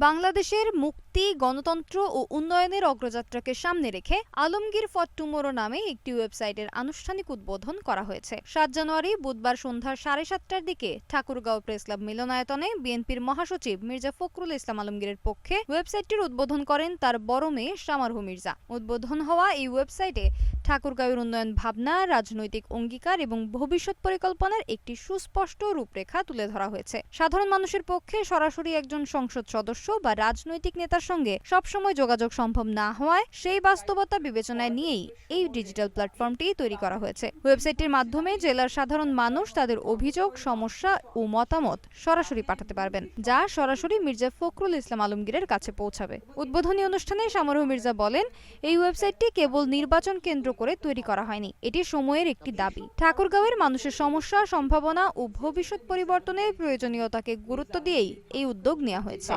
বাংলাদেশের মুক্তি, গণতন্ত্র ও উন্নয়নের অগ্রযাত্রাকে সামনে রেখে আলমগীর ফর টুমোরো নামে একটি ওয়েবসাইটের আনুষ্ঠানিক উদ্বোধন করা হয়েছে। ৭ জানুয়ারি বুধবার সন্ধ্যা ৭:৩০টার দিকে ঠাকুরগাঁও প্রেস ক্লাব মিলনায়তনে বিএনপির মহাসচিব মির্জা ফখরুল ইসলাম আলমগীরের পক্ষে ওয়েবসাইটটির উদ্বোধন করেন তার বড় মেয়ে সামারহু মির্জা। উদ্বোধন হওয়া এই ওয়েবসাইটে ঠাকুরগাঁওয়ের উন্নয়ন ভাবনা, রাজনৈতিক অঙ্গীকার এবং ভবিষ্যৎ পরিকল্পনার একটি সুস্পষ্ট রূপরেখা তুলে ধরা হয়েছে। সাধারণ মানুষের পক্ষে সরাসরি একজন সংসদ সদস্য বা রাজনৈতিক নেতার সঙ্গে সবসময় যোগাযোগ সম্ভব না হওয়ায় সেই বাস্তবতা বিবেচনায় নিয়েই এই ডিজিটাল প্ল্যাটফর্মটি তৈরি করা হয়েছে। ওয়েবসাইটটির মাধ্যমে জেলার সাধারণ মানুষ তাদের অভিযোগ, সমস্যা ও মতামত সরাসরি পাঠাতে পারবেন, যা সরাসরি মির্জা ফখরুল ইসলাম আলমগীরের কাছে পৌঁছাবে। উদ্বোধনী অনুষ্ঠানে সামারহু মির্জা বলেন, এই ওয়েবসাইটটি কেবল নির্বাচন কেন্দ্র করে তৈরি করা হয়নি, এটি সময়ের একটি দাবি। ঠাকুরগাঁওয়ের মানুষের সমস্যা, সম্ভাবনা ও ভবিষ্যৎ পরিবর্তনের প্রয়োজনীয়তাকে গুরুত্ব দিয়েই এই উদ্যোগ নেওয়া হয়েছে।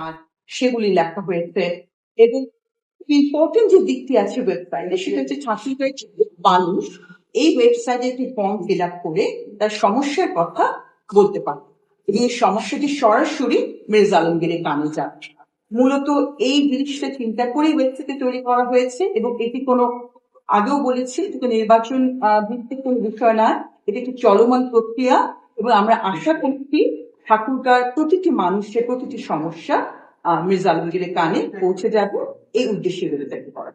সেগুলি লেখা হয়েছে এবং ইম্পর্টেন্ট যে দিকটি আছে ওয়েবসাইটে সেটা হচ্ছে ঠাকুরগাঁওয়ের মানুষ এই ওয়েবসাইটে একটি ফর্ম ফিল আপ করে তার সমস্যার কথা বলতে পারে এবং এই সমস্যাটি সরাসরি মির্জা আলমগীরের কানে যাবে। মূলত এই জিনিসটা চিন্তা করে ওয়েবসাইটে তৈরি করা হয়েছে এবং এটি কোনো আগেও বলেছি এটি নির্বাচন ভিত্তিক কোনো বিষয় নয়, এটি একটি চলমান প্রক্রিয়া এবং আমরা আশা করছি ঠাকুরগাঁওয়ের প্রতিটি মানুষের প্রতিটি সমস্যা মির্জা আলমগীরের কানে পৌঁছে যাবে, এই উদ্দেশ্যে করা।